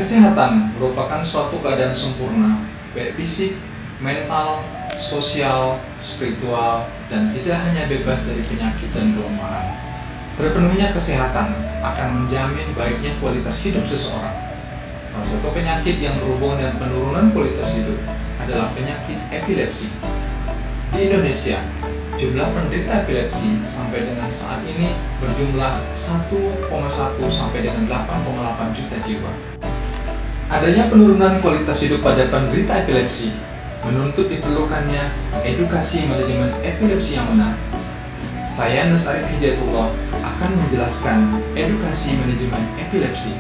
Kesehatan merupakan suatu keadaan sempurna, baik fisik, mental, sosial, spiritual, dan tidak hanya bebas dari penyakit dan kelemahan. Terpenuhinya kesehatan akan menjamin baiknya kualitas hidup seseorang. Salah satu penyakit yang berhubungan dengan penurunan kualitas hidup adalah penyakit epilepsi. Di Indonesia, jumlah penderita epilepsi sampai dengan saat ini berjumlah 1,1 sampai dengan 8,8 juta jiwa. Adanya penurunan kualitas hidup pada penderita epilepsi menuntut diperlukannya edukasi manajemen epilepsi yang benar. Saya Nes Arif Hidayatullah akan menjelaskan edukasi manajemen epilepsi.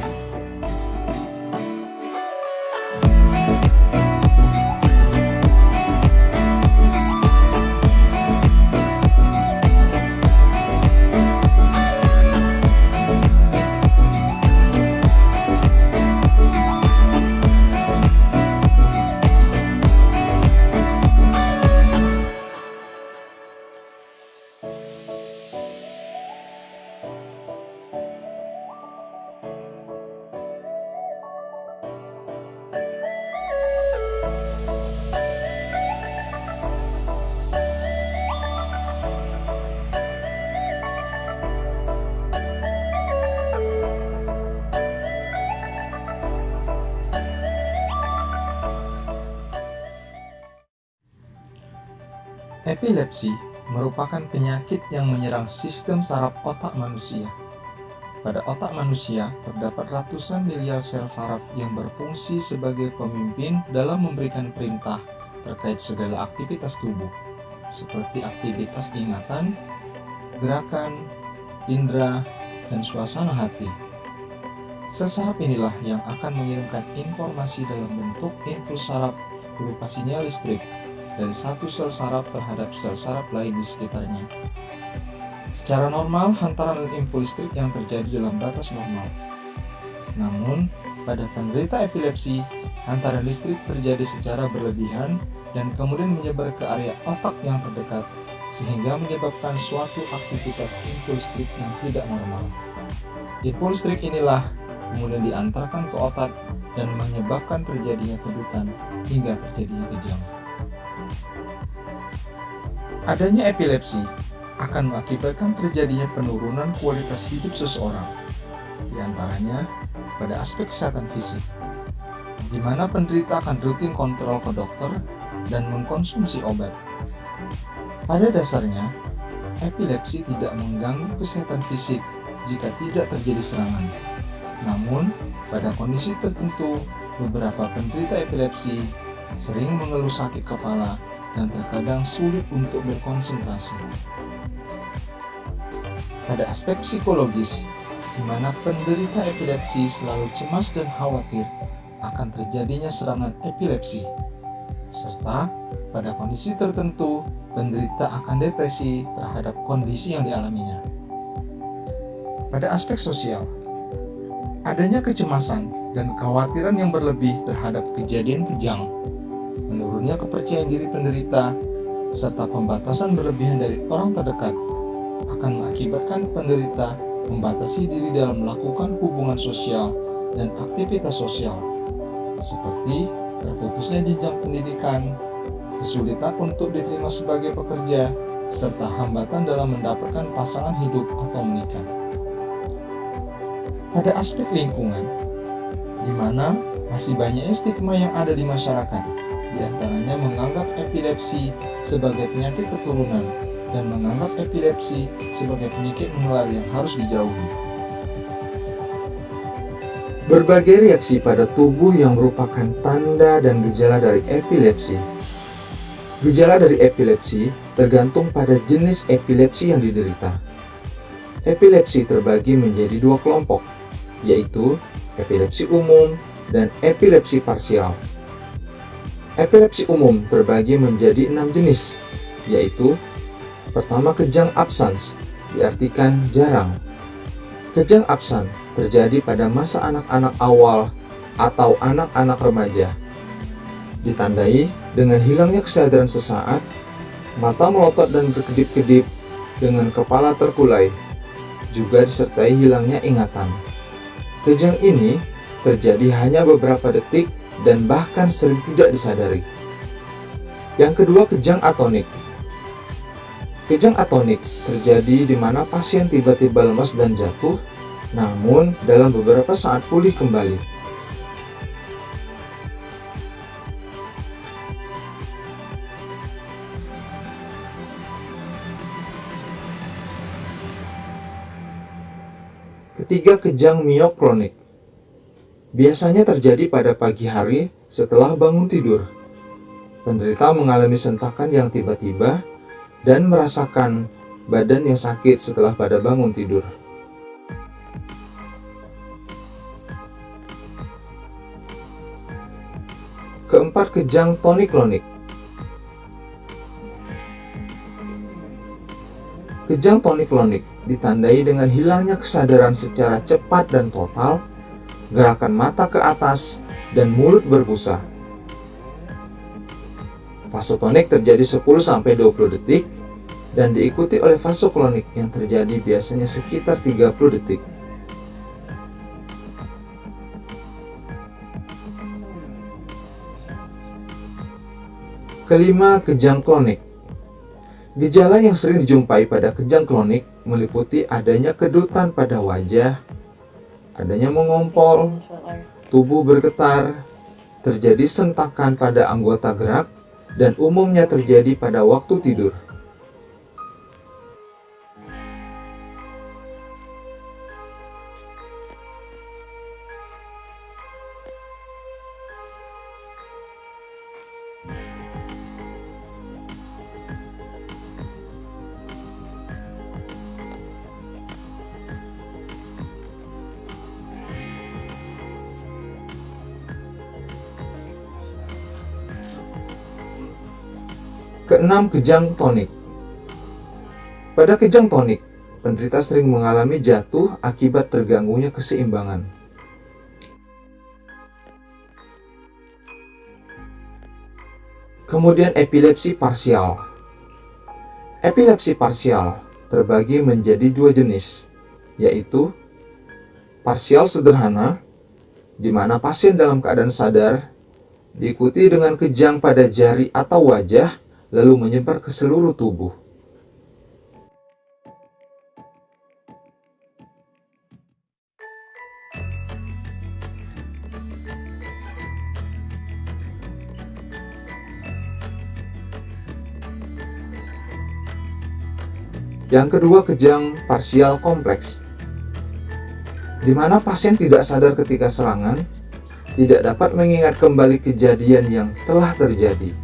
Epilepsi merupakan penyakit yang menyerang sistem saraf otak manusia. Pada otak manusia terdapat ratusan miliar sel saraf yang berfungsi sebagai pemimpin dalam memberikan perintah terkait segala aktivitas tubuh, seperti aktivitas ingatan, gerakan, indera, dan suasana hati. Sel saraf inilah yang akan mengirimkan informasi dalam bentuk impuls saraf berupa sinyal listrik dari satu sel saraf terhadap sel saraf lain di sekitarnya. Secara normal, hantaran impuls listrik yang terjadi dalam batas normal. Namun, pada penderita epilepsi, hantaran listrik terjadi secara berlebihan dan kemudian menyebar ke area otak yang terdekat, sehingga menyebabkan suatu aktivitas impuls listrik yang tidak normal. Impuls listrik inilah kemudian diantarkan ke otak dan menyebabkan terjadinya kedutan hingga terjadinya kejang. Adanya epilepsi akan mengakibatkan terjadinya penurunan kualitas hidup seseorang, di antaranya pada aspek kesehatan fisik, di mana penderita akan rutin kontrol ke dokter dan mengkonsumsi obat. Pada dasarnya, epilepsi tidak mengganggu kesehatan fisik jika tidak terjadi serangan. Namun, pada kondisi tertentu, beberapa penderita epilepsi sering mengeluh sakit kepala dan terkadang sulit untuk berkonsentrasi. Pada aspek psikologis, di mana penderita epilepsi selalu cemas dan khawatir akan terjadinya serangan epilepsi, serta pada kondisi tertentu penderita akan depresi terhadap kondisi yang dialaminya. Pada aspek sosial, adanya kecemasan dan kekhawatiran yang berlebih terhadap kejadian kejang, menurunnya kepercayaan diri penderita, serta pembatasan berlebihan dari orang terdekat akan mengakibatkan penderita membatasi diri dalam melakukan hubungan sosial dan aktivitas sosial, seperti terputusnya jenjang pendidikan, kesulitan untuk diterima sebagai pekerja, serta hambatan dalam mendapatkan pasangan hidup atau menikah. Pada aspek lingkungan, di mana masih banyak stigma yang ada di masyarakat, di antaranya menganggap epilepsi sebagai penyakit keturunan dan menganggap epilepsi sebagai penyakit menular yang harus dijauhi. Berbagai reaksi pada tubuh yang merupakan tanda dan gejala dari epilepsi. Gejala dari epilepsi tergantung pada jenis epilepsi yang diderita. Epilepsi terbagi menjadi dua kelompok, yaitu epilepsi umum dan epilepsi parsial. Epilepsi umum terbagi menjadi 6 jenis, yaitu pertama, kejang absans, diartikan jarang. Kejang absen terjadi pada masa anak-anak awal atau anak-anak remaja. Ditandai dengan hilangnya kesadaran sesaat, mata melotot dan berkedip-kedip dengan kepala terkulai, juga disertai hilangnya ingatan. Kejang ini terjadi hanya beberapa detik dan bahkan sering tidak disadari. Yang kedua, kejang atonik. Kejang atonik terjadi di mana pasien tiba-tiba lemas dan jatuh, namun dalam beberapa saat pulih kembali. Ketiga, kejang mioklonik. Biasanya terjadi pada pagi hari setelah bangun tidur. Penderita mengalami sentakan yang tiba-tiba dan merasakan badan yang sakit setelah pada bangun tidur. Keempat, kejang tonik-klonik. Kejang tonik-klonik ditandai dengan hilangnya kesadaran secara cepat dan total, gerakan mata ke atas, dan mulut berbusa. Fase tonik terjadi 10-20 detik dan diikuti oleh fase klonik yang terjadi biasanya sekitar 30 detik. Kelima, kejang klonik. Gejala yang sering dijumpai pada kejang klonik meliputi adanya kedutan pada wajah, adanya mengompol, tubuh bergetar, terjadi sentakan pada anggota gerak, dan umumnya terjadi pada waktu tidur. Keenam, kejang tonik. Pada kejang tonik, penderita sering mengalami jatuh akibat terganggunya keseimbangan. Kemudian epilepsi parsial. Epilepsi parsial terbagi menjadi dua jenis, yaitu parsial sederhana, di mana pasien dalam keadaan sadar, diikuti dengan kejang pada jari atau wajah, lalu menyebar ke seluruh tubuh. Yang kedua, kejang parsial kompleks, di mana pasien tidak sadar ketika serangan, tidak dapat mengingat kembali kejadian yang telah terjadi.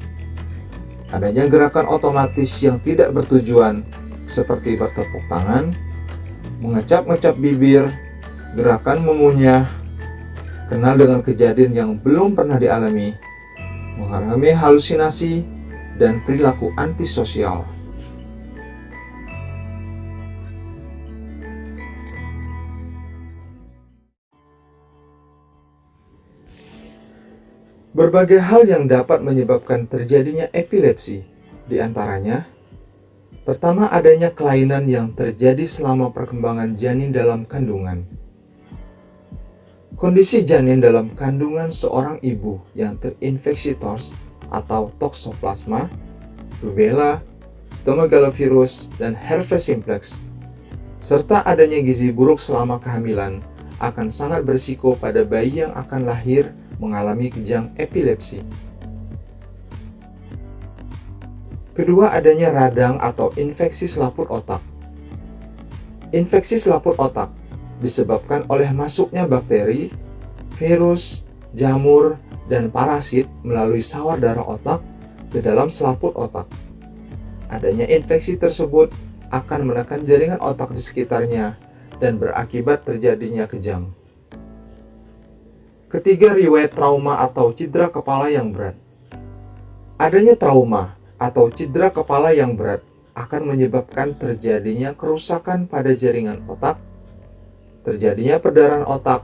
Adanya gerakan otomatis yang tidak bertujuan seperti bertepuk tangan, mengecap-ngecap bibir, gerakan mengunyah, kenal dengan kejadian yang belum pernah dialami, mengalami halusinasi, dan perilaku antisosial. Berbagai hal yang dapat menyebabkan terjadinya epilepsi, di antaranya, pertama, adanya kelainan yang terjadi selama perkembangan janin dalam kandungan. Kondisi janin dalam kandungan seorang ibu yang terinfeksi TORS atau toxoplasma, rubella, cytomegalovirus, dan herpes simplex, serta adanya gizi buruk selama kehamilan akan sangat berisiko pada bayi yang akan lahir mengalami kejang epilepsi. Kedua, adanya radang atau infeksi selaput otak. Infeksi selaput otak disebabkan oleh masuknya bakteri, virus, jamur, dan parasit melalui sawar darah otak ke dalam selaput otak. Adanya infeksi tersebut akan menekan jaringan otak di sekitarnya dan berakibat terjadinya kejang. Ketiga, riwayat trauma atau cedera kepala yang berat. Adanya trauma atau cedera kepala yang berat akan menyebabkan terjadinya kerusakan pada jaringan otak, terjadinya perdarahan otak,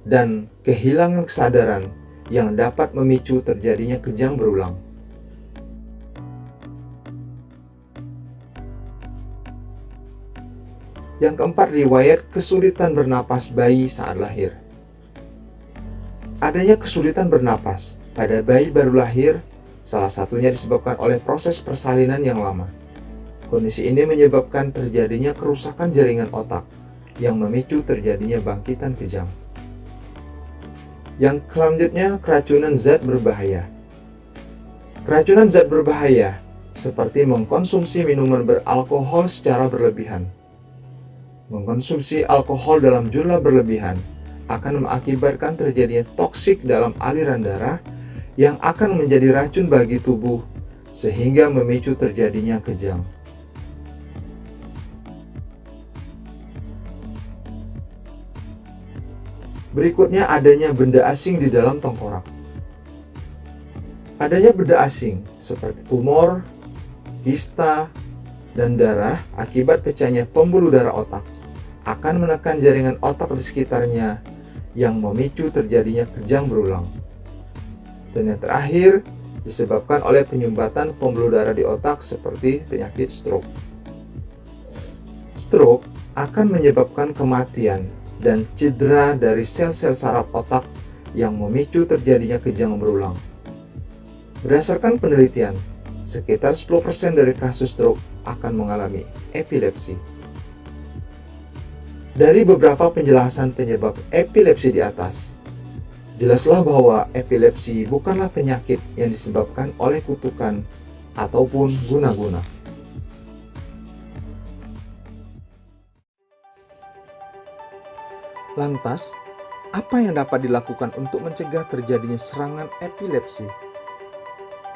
dan kehilangan kesadaran yang dapat memicu terjadinya kejang berulang. Yang keempat, riwayat kesulitan bernapas bayi saat lahir. Adanya kesulitan bernapas pada bayi baru lahir, salah satunya disebabkan oleh proses persalinan yang lama. Kondisi ini menyebabkan terjadinya kerusakan jaringan otak yang memicu terjadinya bangkitan kejang. Yang selanjutnya, keracunan zat berbahaya. Keracunan zat berbahaya seperti mengkonsumsi minuman beralkohol secara berlebihan. Mengkonsumsi alkohol dalam jumlah berlebihan akan mengakibatkan terjadinya toksik dalam aliran darah yang akan menjadi racun bagi tubuh sehingga memicu terjadinya kejang. Berikutnya, adanya benda asing di dalam tengkorak. Adanya benda asing seperti tumor, kista, dan darah akibat pecahnya pembuluh darah otak akan menekan jaringan otak di sekitarnya yang memicu terjadinya kejang berulang. Dan yang terakhir, disebabkan oleh penyumbatan pembuluh darah di otak seperti penyakit stroke. Stroke akan menyebabkan kematian dan cedera dari sel-sel saraf otak yang memicu terjadinya kejang berulang. Berdasarkan penelitian, sekitar 10% dari kasus stroke akan mengalami epilepsi. Dari beberapa penjelasan penyebab epilepsi di atas, jelaslah bahwa epilepsi bukanlah penyakit yang disebabkan oleh kutukan ataupun guna-guna. Lantas, apa yang dapat dilakukan untuk mencegah terjadinya serangan epilepsi?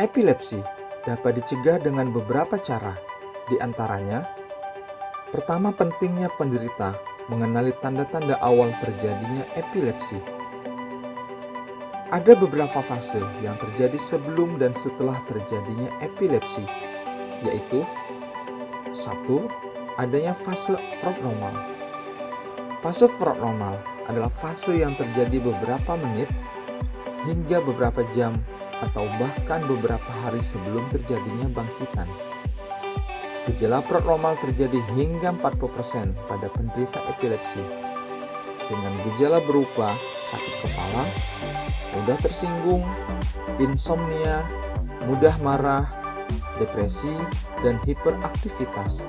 Epilepsi dapat dicegah dengan beberapa cara, di antaranya, pertama, pentingnya penderita mengenali tanda-tanda awal terjadinya epilepsi. Ada beberapa fase yang terjadi sebelum dan setelah terjadinya epilepsi, yaitu 1. Adanya fase prodromal. Fase prodromal adalah fase yang terjadi beberapa menit hingga beberapa jam atau bahkan beberapa hari sebelum terjadinya bangkitan. Gejala prodromal terjadi hingga 40% pada penderita epilepsi, dengan gejala berupa sakit kepala, mudah tersinggung, insomnia, mudah marah, depresi, dan hiperaktivitas.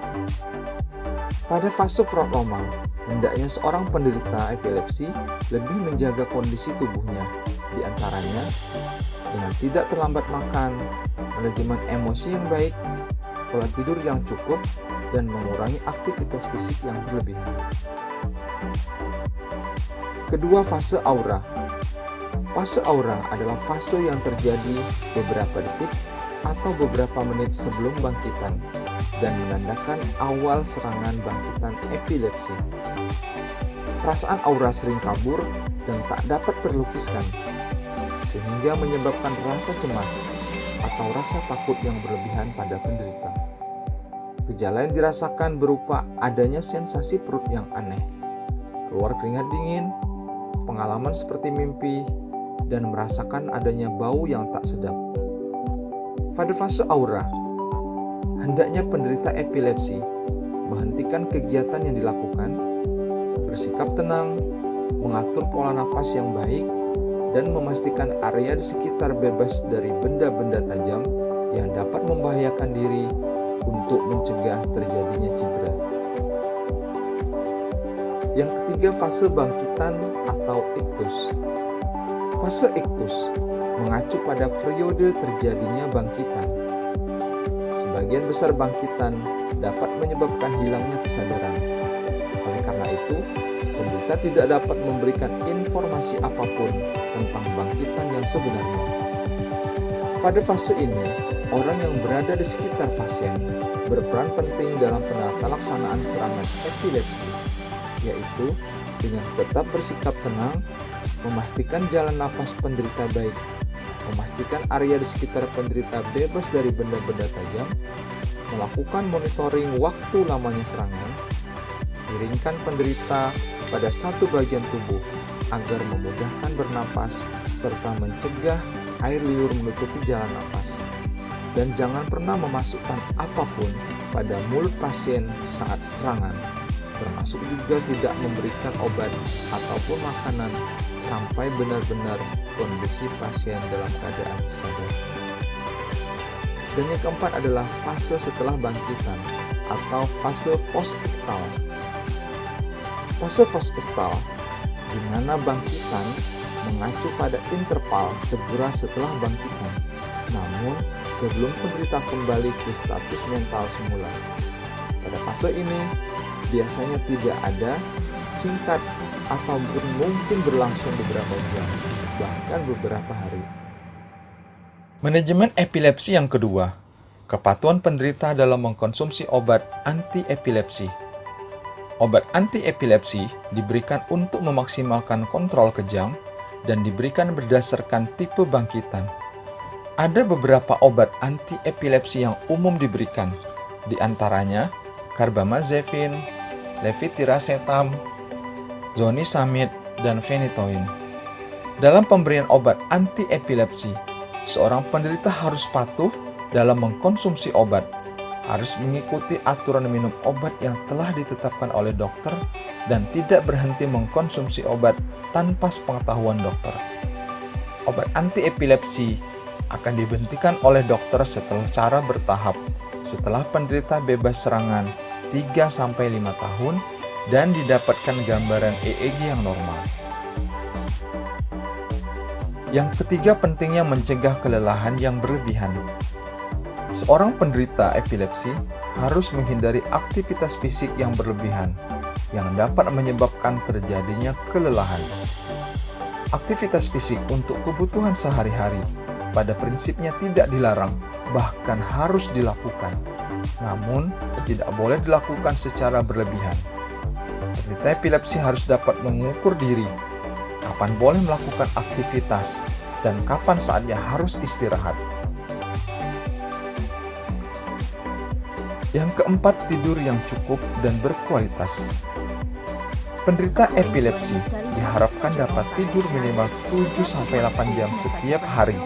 Pada fase prodromal, hendaknya seorang penderita epilepsi lebih menjaga kondisi tubuhnya, di antaranya dengan tidak terlambat makan, manajemen emosi yang baik, pola tidur yang cukup, dan mengurangi aktivitas fisik yang berlebihan. Kedua, fase aura. Fase aura adalah fase yang terjadi beberapa detik atau beberapa menit sebelum bangkitan dan menandakan awal serangan bangkitan epilepsi. Perasaan aura sering kabur dan tak dapat terlukiskan, sehingga menyebabkan rasa cemas atau rasa takut yang berlebihan pada penderita. Gejala yang dirasakan berupa adanya sensasi perut yang aneh, keluar keringat dingin, pengalaman seperti mimpi, dan merasakan adanya bau yang tak sedap. Pada fase aura, hendaknya penderita epilepsi menghentikan kegiatan yang dilakukan, bersikap tenang, mengatur pola napas yang baik, dan memastikan area di sekitar bebas dari benda-benda tajam yang dapat membahayakan diri untuk mencegah terjadinya cedera. Yang ketiga, fase bangkitan atau iktus. Fase iktus mengacu pada periode terjadinya bangkitan. Sebagian besar bangkitan dapat menyebabkan hilangnya kesadaran. Oleh karena itu, penderita tidak dapat memberikan informasi apapun tentang bangkitan yang sebenarnya. Pada fase ini, orang yang berada di sekitar pasien berperan penting dalam penata laksanaan serangan epilepsi, yaitu dengan tetap bersikap tenang, memastikan jalan napas penderita baik, memastikan area di sekitar penderita bebas dari benda-benda tajam, melakukan monitoring waktu lamanya serangan, miringkan penderita pada satu bagian tubuh agar memudahkan bernapas serta mencegah air liur menutupi jalan napas, dan jangan pernah memasukkan apapun pada mulut pasien saat serangan. termasuk juga tidak memberikan obat ataupun makanan sampai benar-benar kondisi pasien dalam keadaan sadar. Dan yang keempat adalah fase setelah bangkitan atau fase post-iktal. Fase post-iktal di mana bangkitan mengacu pada interval segera setelah bangkitan, namun sebelum penderita kembali ke status mental semula. Pada fase ini, biasanya tidak ada, singkat, atau mungkin berlangsung beberapa jam, bahkan beberapa hari. Manajemen epilepsi yang kedua, kepatuhan penderita dalam mengkonsumsi obat anti-epilepsi. Obat anti-epilepsi diberikan untuk memaksimalkan kontrol kejang dan diberikan berdasarkan tipe bangkitan. Ada beberapa obat anti-epilepsi yang umum diberikan, di antaranya carbamazepin, levetiracetam, zonisamid, dan phenytoin. Dalam pemberian obat anti-epilepsi, seorang penderita harus patuh dalam mengkonsumsi obat, harus mengikuti aturan minum obat yang telah ditetapkan oleh dokter, dan tidak berhenti mengkonsumsi obat tanpa sepengetahuan dokter. Obat anti-epilepsi akan dibentikan oleh dokter secara bertahap setelah penderita bebas serangan 3-5 tahun dan didapatkan gambaran EEG yang normal. Yang ketiga, pentingnya mencegah kelelahan yang berlebihan. Seorang penderita epilepsi harus menghindari aktivitas fisik yang berlebihan yang dapat menyebabkan terjadinya kelelahan. Aktivitas fisik untuk kebutuhan sehari-hari pada prinsipnya tidak dilarang, bahkan harus dilakukan. Namun, tidak boleh dilakukan secara berlebihan. Penderita epilepsi harus dapat mengukur diri, kapan boleh melakukan aktivitas, dan kapan saatnya harus istirahat. Yang keempat, tidur yang cukup dan berkualitas. Penderita epilepsi diharapkan dapat tidur minimal 7-8 jam setiap hari.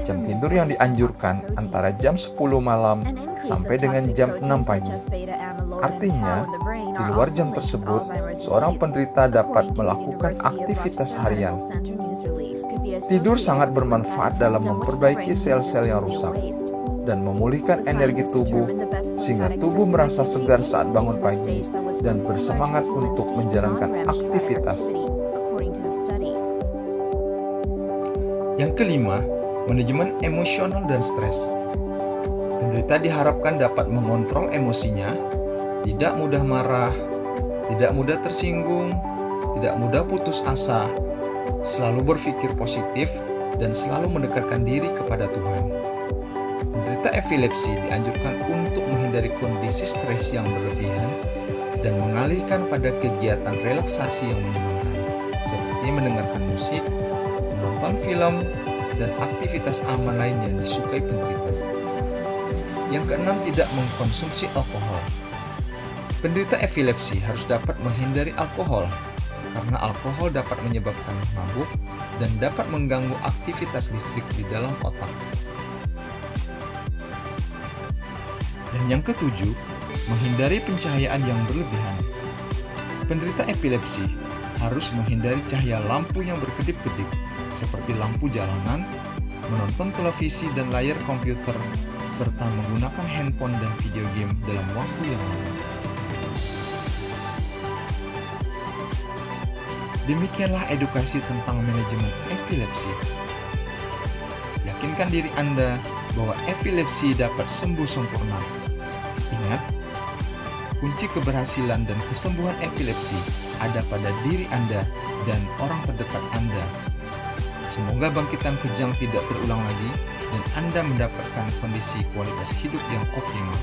Jam tidur yang dianjurkan antara jam 10 malam sampai dengan jam 6 pagi. Artinya, di luar jam tersebut, seorang penderita dapat melakukan aktivitas harian. Tidur sangat bermanfaat dalam memperbaiki sel-sel yang rusak dan memulihkan energi tubuh sehingga tubuh merasa segar saat bangun pagi dan bersemangat untuk menjalankan aktivitas. Yang kelima, manajemen emosional dan stres. Penderita diharapkan dapat mengontrol emosinya, tidak mudah marah, tidak mudah tersinggung, tidak mudah putus asa, selalu berpikir positif, dan selalu mendekatkan diri kepada Tuhan. Penderita epilepsi dianjurkan untuk menghindari kondisi stres yang berlebihan dan mengalihkan pada kegiatan relaksasi yang menyenangkan, seperti mendengarkan musik, menonton film, dan aktivitas aman lain yang disukai penderita. Yang keenam, tidak mengkonsumsi alkohol. Penderita epilepsi harus dapat menghindari alkohol, karena alkohol dapat menyebabkan mabuk dan dapat mengganggu aktivitas listrik di dalam otak. Dan yang ketujuh, menghindari pencahayaan yang berlebihan. Penderita epilepsi harus menghindari cahaya lampu yang berkedip-kedip, seperti lampu jalanan, menonton televisi dan layar komputer, serta menggunakan handphone dan video game dalam waktu yang lama. Demikianlah edukasi tentang manajemen epilepsi. Yakinkan diri Anda bahwa epilepsi dapat sembuh sempurna. Ingat, kunci keberhasilan dan kesembuhan epilepsi ada pada diri Anda dan orang terdekat Anda. Semoga bangkitan kejang tidak terulang lagi dan Anda mendapatkan kondisi kualitas hidup yang optimal.